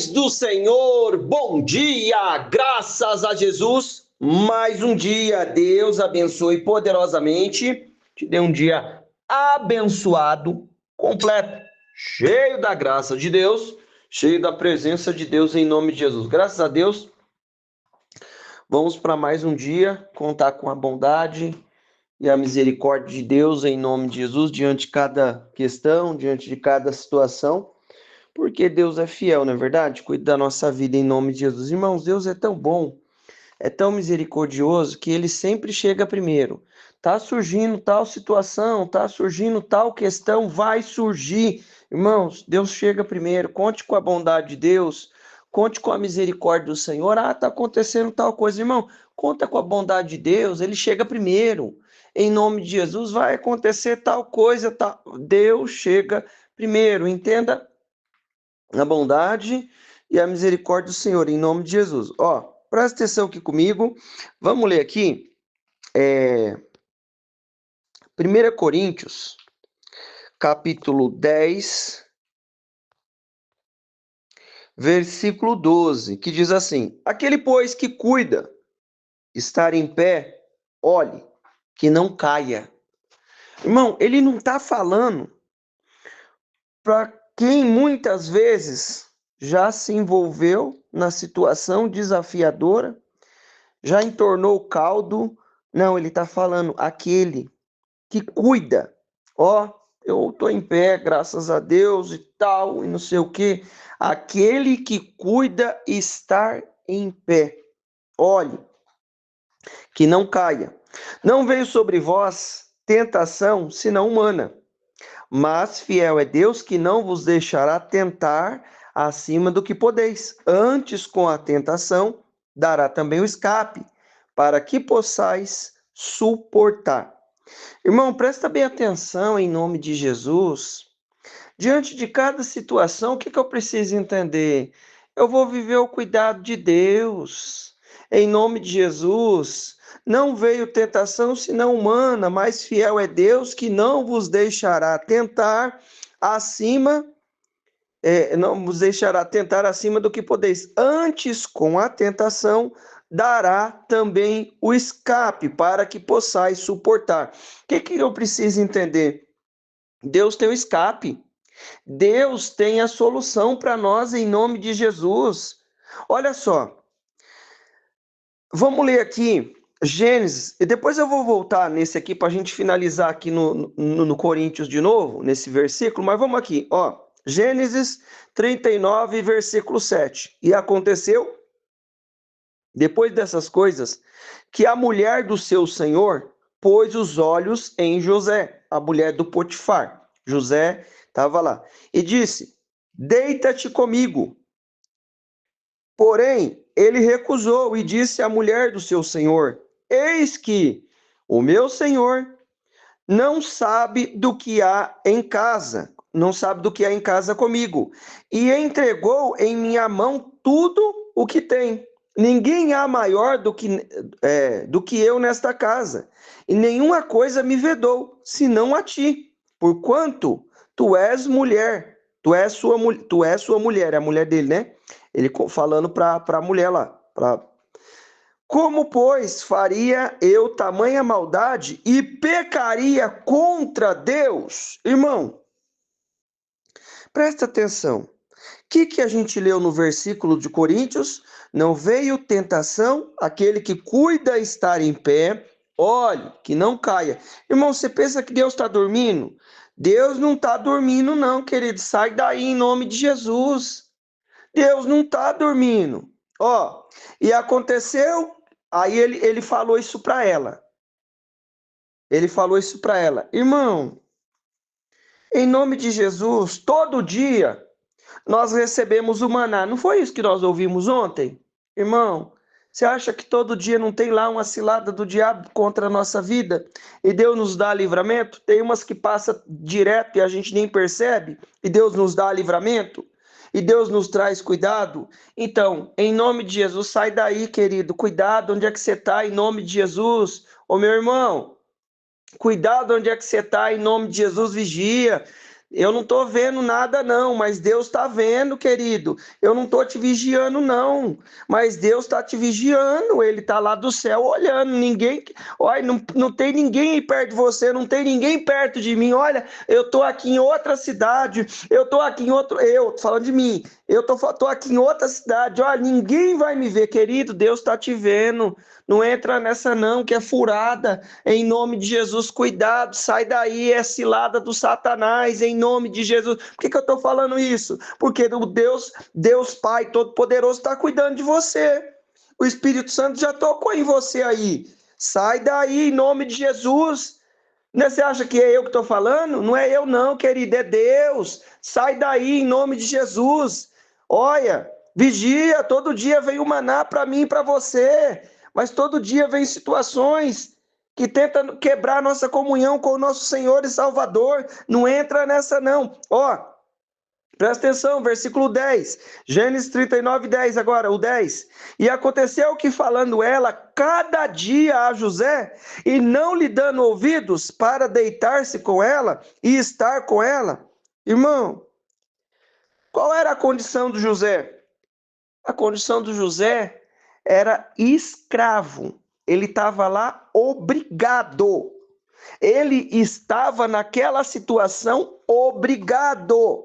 paz do Senhor, bom dia, graças a Jesus, mais um dia, Deus abençoe poderosamente, te dê um dia abençoado, completo, cheio da graça de Deus, cheio da presença de Deus em nome de Jesus, graças a Deus, vamos para mais um dia, contar com a bondade e a misericórdia de Deus em nome de Jesus, diante de cada questão, diante de cada situação, porque Deus é fiel, não é verdade? Cuida da nossa vida em nome de Jesus. Irmãos, Deus é tão bom, é tão misericordioso, que Ele sempre chega primeiro. Tá surgindo tal situação, tá surgindo tal questão, vai surgir. Irmãos, Deus chega primeiro. Conte com a bondade de Deus, conte com a misericórdia do Senhor. Ah, tá acontecendo tal coisa. Irmão, conta com a bondade de Deus, Ele chega primeiro. Em nome de Jesus, vai acontecer tal coisa, tal. Deus chega primeiro. Entenda a bondade e a misericórdia do Senhor, em nome de Jesus. Ó, presta atenção aqui comigo. Vamos ler aqui. 1 Coríntios, capítulo 10, versículo 12, que diz assim: Aquele, pois, que cuida estar em pé, olhe, que não caia. Irmão, ele não está falando para quem muitas vezes já se envolveu na situação desafiadora, já entornou o caldo. Não, ele está falando aquele que cuida. Ó, eu estou em pé, graças a Deus e tal, e não sei o quê. Aquele que cuida estar em pé. Olhe, que não caia. Não veio sobre vós tentação, senão humana. Mas fiel é Deus, que não vos deixará tentar acima do que podeis. Antes, com a tentação, dará também o escape, para que possais suportar. Irmão, presta bem atenção em nome de Jesus. Diante de cada situação, o que eu preciso entender? Eu vou viver o cuidado de Deus. Em nome de Jesus. Não veio tentação senão humana, mas fiel é Deus, que não vos deixará tentar acima, não vos deixará tentar acima do que podeis. Antes, com a tentação, dará também o escape para que possais suportar. O que eu preciso entender? Deus tem o escape. Deus tem a solução para nós em nome de Jesus. Olha só, vamos ler aqui Gênesis, e depois eu vou voltar nesse aqui para a gente finalizar aqui no Coríntios de novo, nesse versículo, mas vamos aqui, ó, Gênesis 39, versículo 7. E aconteceu, depois dessas coisas, que a mulher do seu senhor pôs os olhos em José, a mulher do Potifar. José estava lá. E disse: Deita-te comigo. Porém, ele recusou e disse à mulher do seu senhor: Eis que o meu senhor não sabe do que há em casa, não sabe do que há em casa comigo, e entregou em minha mão tudo o que tem. Ninguém há maior do que eu nesta casa, e nenhuma coisa me vedou, senão a ti, porquanto tu és mulher, tu és sua mulher, é a mulher dele, né? Ele falando para a mulher lá, como, pois, faria eu tamanha maldade e pecaria contra Deus? Irmão, presta atenção. O que a gente leu no versículo de Coríntios? Não veio tentação, aquele que cuida estar em pé, olhe, que não caia. Irmão, você pensa que Deus está dormindo? Deus não está dormindo não, querido. Sai daí em nome de Jesus. Deus não está dormindo. Ó, e aconteceu, aí ele falou isso para ela. Ele falou isso para ela. Irmão, em nome de Jesus, todo dia nós recebemos o maná. Não foi isso que nós ouvimos ontem? Irmão, você acha que todo dia não tem lá uma cilada do diabo contra a nossa vida? E Deus nos dá livramento? Tem umas que passa direto e a gente nem percebe, e Deus nos dá livramento? E Deus nos traz cuidado? Então, em nome de Jesus, sai daí, querido. Cuidado, onde é que você está? Em nome de Jesus. Ô meu irmão, cuidado onde é que você está, em nome de Jesus, vigia. Eu não estou vendo nada, não, mas Deus está vendo, querido. Eu não estou te vigiando, não, mas Deus está te vigiando. Ele está lá do céu olhando. Ninguém, olha, não tem ninguém aí perto de você, não tem ninguém perto de mim. Olha, eu estou aqui em outra cidade, eu estou aqui em outro. Eu, tô falando de mim, eu tô aqui em outra cidade. Olha, ninguém vai me ver, querido. Deus está te vendo. Não entra nessa, não, que é furada. Em nome de Jesus, cuidado, sai daí, é cilada do Satanás, em nome de Jesus. Por que eu estou falando isso? Porque o Deus Pai Todo-Poderoso está cuidando de você. O Espírito Santo já tocou em você aí. Sai daí, em nome de Jesus. Você acha que é eu que estou falando? Não é eu não, querido, é Deus. Sai daí, em nome de Jesus. Olha, vigia, todo dia vem o maná para mim e para você. Mas todo dia vem situações que tentam quebrar a nossa comunhão com o nosso Senhor e Salvador. Não entra nessa, não. Ó, presta atenção, versículo 10. Gênesis 39, 10 agora, o 10. E aconteceu que, falando ela cada dia a José, e não lhe dando ouvidos para deitar-se com ela e estar com ela. Irmão, qual era a condição do José? A condição do José era escravo. Ele estava lá obrigado. Ele estava naquela situação obrigado.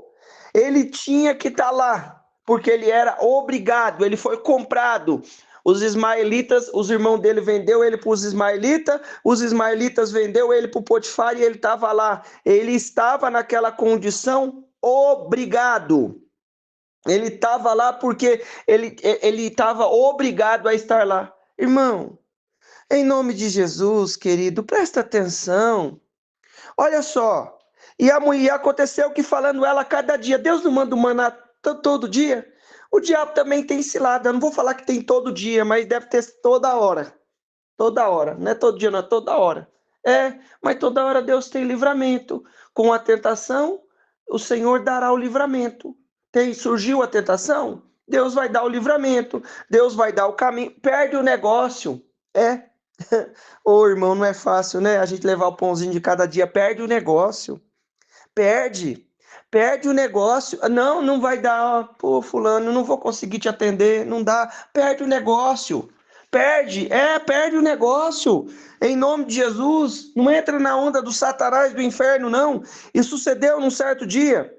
Ele tinha que estar lá, porque ele era obrigado, ele foi comprado. Os ismaelitas, os irmãos dele vendeu ele para os ismaelitas vendeu ele para o Potifar e ele estava lá. Ele estava naquela condição obrigado. Ele estava lá porque ele estava obrigado a estar lá. Irmão, em nome de Jesus, querido, presta atenção. Olha só. E a mulher aconteceu que falando ela cada dia, Deus não manda o maná todo dia? O diabo também tem cilada. Eu não vou falar que tem todo dia, mas deve ter toda hora. Toda hora. Não é todo dia, não é toda hora. É, mas toda hora Deus tem livramento. Com a tentação, o Senhor dará o livramento. Surgiu a tentação? Deus vai dar o livramento. Deus vai dar o caminho. Perde o negócio. É. Ô, irmão, não é fácil, né? A gente levar o pãozinho de cada dia, perde o negócio. Perde o negócio. Não, não vai dar. Pô, fulano, não vou conseguir te atender. Não dá. Perde o negócio. Perde o negócio. Em nome de Jesus, não entra na onda do Satanás do inferno, não. E sucedeu num certo dia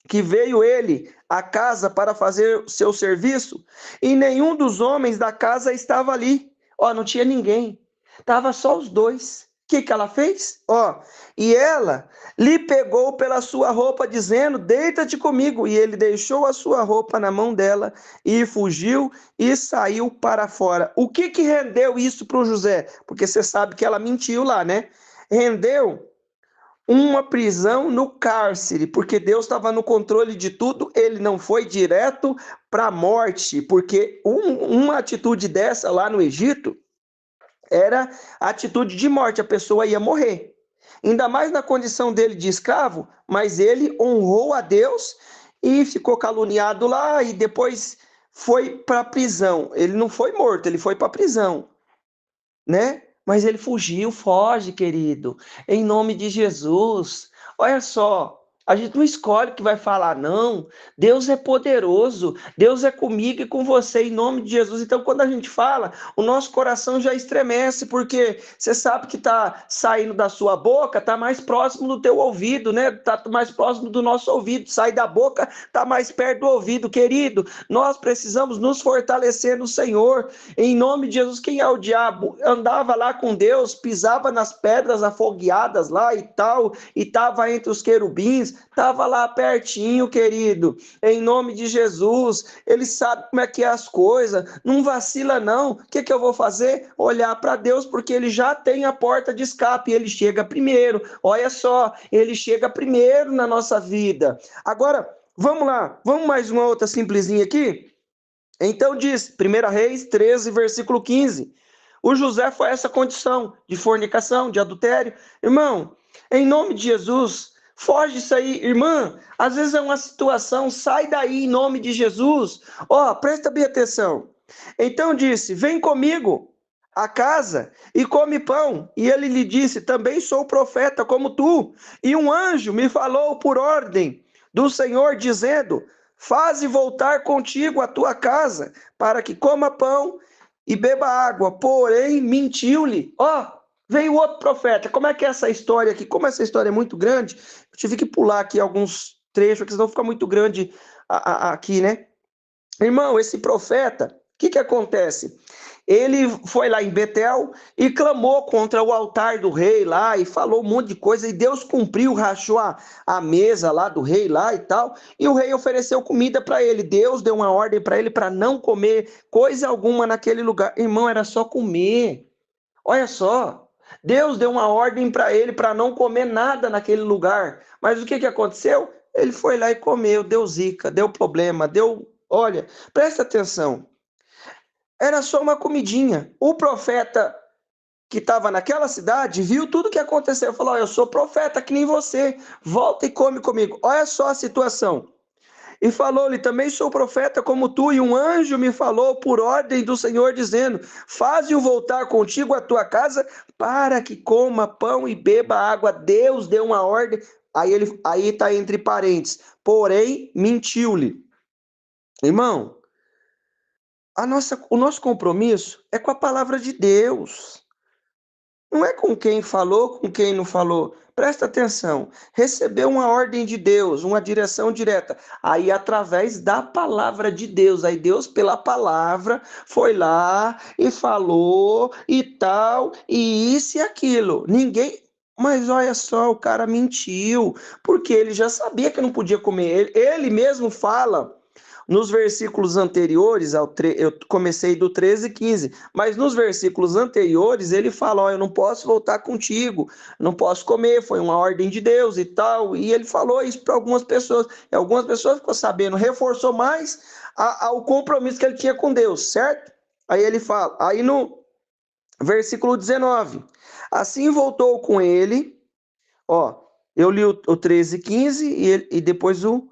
que veio ele à casa para fazer seu serviço, e nenhum dos homens da casa estava ali. Ó, não tinha ninguém. Tava só os dois. O que ela fez? Ó, e ela lhe pegou pela sua roupa, dizendo: deita-te comigo. E ele deixou a sua roupa na mão dela e fugiu e saiu para fora. O que rendeu isso para o José? Porque você sabe que ela mentiu lá, né? Rendeu uma prisão no cárcere, porque Deus estava no controle de tudo, ele não foi direto para a morte, porque uma atitude dessa lá no Egito era atitude de morte, a pessoa ia morrer. Ainda mais na condição dele de escravo, mas ele honrou a Deus e ficou caluniado lá e depois foi para a prisão. Ele não foi morto, ele foi para a prisão, né? Mas ele fugiu, foge, querido, em nome de Jesus. Olha só, a gente não escolhe o que vai falar, não. Deus é poderoso, Deus é comigo e com você, em nome de Jesus. Então, quando a gente fala, o nosso coração já estremece, porque você sabe que está saindo da sua boca, está mais próximo do teu ouvido, né? Está mais próximo do nosso ouvido. Sai da boca, está mais perto do ouvido, querido. Nós precisamos nos fortalecer no Senhor, em nome de Jesus. Quem é o diabo? Andava lá com Deus, pisava nas pedras afogueadas lá e tal, e estava entre os querubins, estava lá pertinho, querido, em nome de Jesus. Ele sabe como é que é as coisas, não vacila não. O que eu vou fazer? Olhar para Deus, porque ele já tem a porta de escape, ele chega primeiro. Olha só, ele chega primeiro na nossa vida. Agora, vamos lá, vamos mais uma outra simplesinha aqui? Então diz, 1 Reis 13, versículo 15, o José foi essa condição de fornicação, de adultério. Irmão, em nome de Jesus, foge disso aí. Irmã, às vezes é uma situação, sai daí em nome de Jesus. Ó, presta bem atenção. Então disse, vem comigo. a casa e come pão. E ele lhe disse: também sou profeta como tu. E um anjo me falou por ordem do Senhor, dizendo: faze voltar contigo a tua casa, para que coma pão e beba água. Porém, mentiu-lhe. Ó, veio outro profeta. Como é que é essa história aqui? Como essa história é muito grande, eu tive que pular aqui alguns trechos, porque senão fica muito grande aqui, né? Irmão, esse profeta, o que acontece? Ele foi lá em Betel e clamou contra o altar do rei lá e falou um monte de coisa, e Deus cumpriu, rachou a mesa lá do rei lá e tal, e o rei ofereceu comida para ele. Deus deu uma ordem para ele para não comer coisa alguma naquele lugar. Irmão, era só comer. Olha só, Deus deu uma ordem para ele para não comer nada naquele lugar. Mas o que aconteceu? Ele foi lá e comeu, deu zica, deu problema, deu. Olha, presta atenção. Era só uma comidinha. O profeta que estava naquela cidade viu tudo o que aconteceu. Falou: eu sou profeta que nem você. Volta e come comigo. Olha só a situação. E falou-lhe: também sou profeta como tu, e um anjo me falou por ordem do Senhor, dizendo: faze-o voltar contigo à tua casa, para que coma pão e beba água. Deus deu uma ordem. Aí está entre parênteses. Porém, mentiu-lhe. Irmão, o nosso compromisso é com a palavra de Deus. Não é com quem falou, com quem não falou. Presta atenção. Recebeu uma ordem de Deus, uma direção direta. Aí, através da palavra de Deus. Aí, Deus, pela palavra, foi lá e falou e tal, e isso e aquilo. Ninguém. Mas olha só, o cara mentiu, porque ele já sabia que não podia comer. Ele mesmo fala. Nos versículos anteriores, eu comecei do 13 e 15, mas nos versículos anteriores ele fala: ó, eu não posso voltar contigo, não posso comer, foi uma ordem de Deus e tal, e ele falou isso para algumas pessoas, e algumas pessoas ficou sabendo, reforçou mais o compromisso que ele tinha com Deus, certo? Aí ele fala, aí no versículo 19, assim voltou com ele, ó, eu li o 13 e 15 e depois o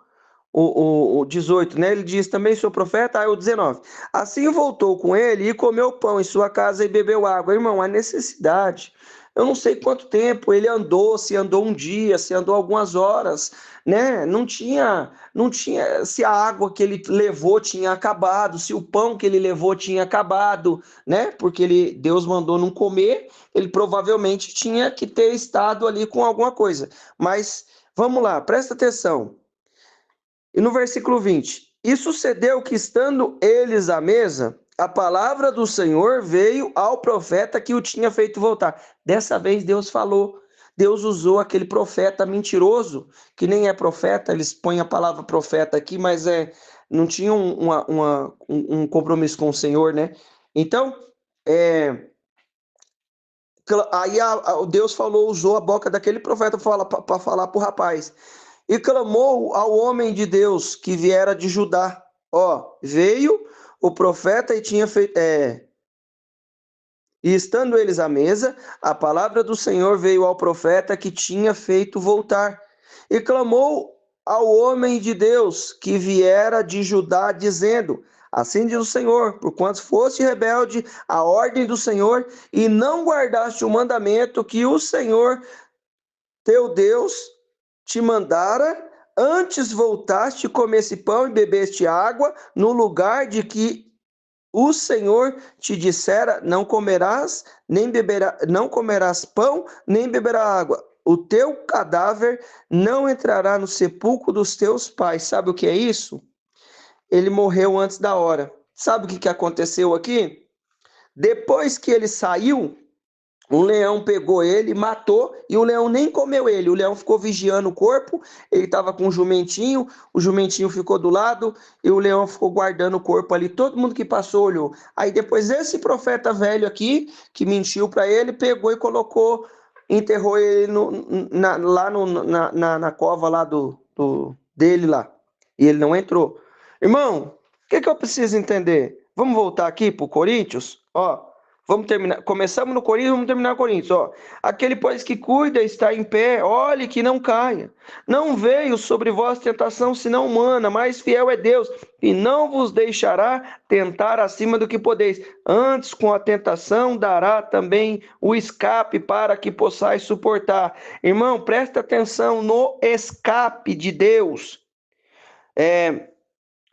18, né? Ele diz: também sou profeta. Aí o 19. Assim voltou com ele e comeu pão em sua casa e bebeu água. Irmão, a necessidade. Eu não sei quanto tempo ele andou, se andou um dia, se andou algumas horas, né? Não tinha se a água que ele levou tinha acabado, se o pão que ele levou tinha acabado, né? Porque Deus mandou não comer, ele provavelmente tinha que ter estado ali com alguma coisa. Mas vamos lá, presta atenção. E no versículo 20: e sucedeu que, estando eles à mesa, a palavra do Senhor veio ao profeta que o tinha feito voltar. Dessa vez Deus falou. Deus usou aquele profeta mentiroso, que nem é profeta, eles põem a palavra profeta aqui, mas não tinha um compromisso com o Senhor, né? Então, aí Deus falou, usou a boca daquele profeta para falar para o rapaz. E clamou ao homem de Deus que viera de Judá. Ó, veio o profeta e tinha feito. E estando eles à mesa, a palavra do Senhor veio ao profeta que tinha feito voltar. E clamou ao homem de Deus que viera de Judá, dizendo: assim diz o Senhor, porquanto foste rebelde à ordem do Senhor e não guardaste o mandamento que o Senhor teu Deus te mandara, antes voltaste, comeste pão e bebeste água, no lugar de que o Senhor te dissera: não comerás, não comerás pão, nem beberás água. O teu cadáver não entrará no sepulcro dos teus pais. Sabe o que é isso? Ele morreu antes da hora. Sabe o que aconteceu aqui? Depois que ele saiu, um leão pegou ele, matou, e o leão nem comeu ele. O leão ficou vigiando o corpo, ele estava com o jumentinho ficou do lado, e o leão ficou guardando o corpo ali. Todo mundo que passou olhou. Aí depois esse profeta velho aqui, que mentiu para ele, pegou e colocou, enterrou ele lá na cova lá dele lá. E ele não entrou. Irmão, o que eu preciso entender? Vamos voltar aqui para o Coríntios? Ó. Vamos terminar. Começamos no Coríntios, vamos terminar no Coríntios. Ó. Aquele, pois, que cuida, está em pé, olhe que não caia. Não veio sobre vós tentação senão humana, mas fiel é Deus, e não vos deixará tentar acima do que podeis. Antes, com a tentação, dará também o escape para que possais suportar. Irmão, presta atenção no escape de Deus.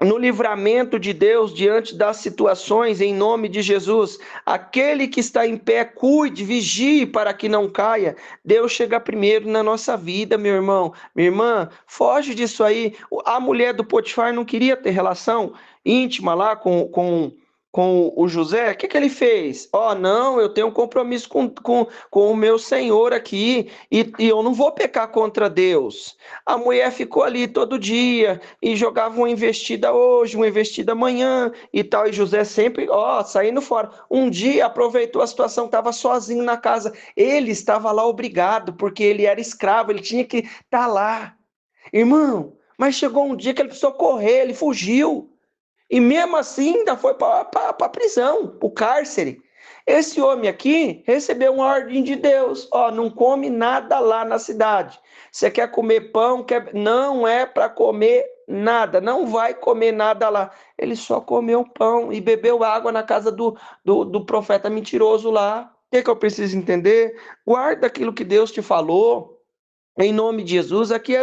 No livramento de Deus diante das situações, em nome de Jesus. Aquele que está em pé, cuide, vigie para que não caia. Deus chega primeiro na nossa vida, meu irmão. Minha irmã, foge disso aí. A mulher do Potifar não queria ter relação íntima lá com o José. O que ele fez? Não, eu tenho um compromisso com o meu Senhor aqui e eu não vou pecar contra Deus. A mulher ficou ali todo dia e jogava uma investida hoje, uma investida amanhã e tal. E José sempre, saindo fora. Um dia aproveitou a situação, estava sozinho na casa. Ele estava lá obrigado, porque ele era escravo, ele tinha que estar lá. Irmão, mas chegou um dia que ele precisou correr, ele fugiu. E mesmo assim ainda foi para a prisão, o cárcere. Esse homem aqui recebeu uma ordem de Deus. Não come nada lá na cidade. Você quer comer pão? Não é para comer nada. Não vai comer nada lá. Ele só comeu pão e bebeu água na casa do profeta mentiroso lá. O que eu preciso entender? Guarda aquilo que Deus te falou. Em nome de Jesus, aqui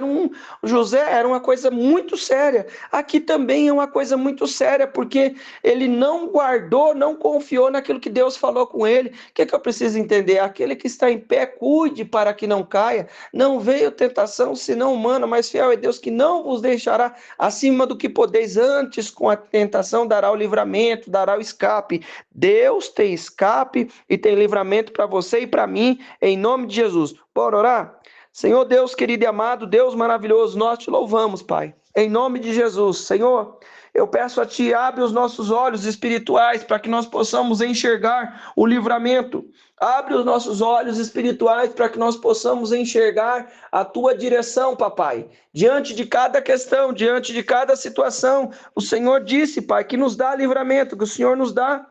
José era uma coisa muito séria. Aqui também é uma coisa muito séria, porque ele não guardou, não confiou naquilo que Deus falou com ele. O que eu preciso entender? Aquele que está em pé, cuide para que não caia. Não veio tentação, senão humana, mas fiel é Deus que não vos deixará acima do que podeis. Antes, com a tentação, dará o livramento, dará o escape. Deus tem escape e tem livramento para você e para mim, em nome de Jesus. Bora orar? Senhor Deus querido e amado, Deus maravilhoso, nós te louvamos, Pai, em nome de Jesus. Senhor, eu peço a Ti, abre os nossos olhos espirituais para que nós possamos enxergar o livramento. Abre os nossos olhos espirituais para que nós possamos enxergar a Tua direção, Papai. Diante de cada questão, diante de cada situação, o Senhor disse, Pai, que nos dá livramento, que o Senhor nos dá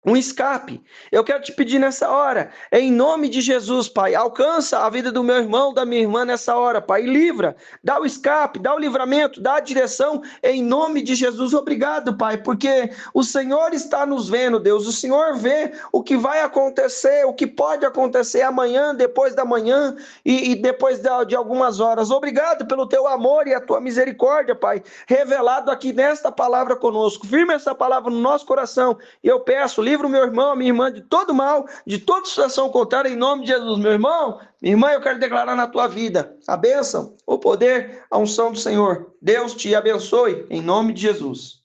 um escape. Eu quero te pedir nessa hora, em nome de Jesus, Pai, alcança a vida do meu irmão, da minha irmã nessa hora, Pai, e livra, dá o escape, dá o livramento, dá a direção, em nome de Jesus. Obrigado, Pai, porque o Senhor está nos vendo, Deus, o Senhor vê o que vai acontecer, o que pode acontecer amanhã, depois da manhã e depois de algumas horas. Obrigado pelo teu amor e a tua misericórdia, Pai, revelado aqui nesta palavra conosco. Firma essa palavra no nosso coração e eu peço, livra o meu irmão, a minha irmã de todo mal, de toda situação contrária, em nome de Jesus. Meu irmão, minha irmã, eu quero declarar na tua vida a bênção, o poder, a unção do Senhor. Deus te abençoe, em nome de Jesus.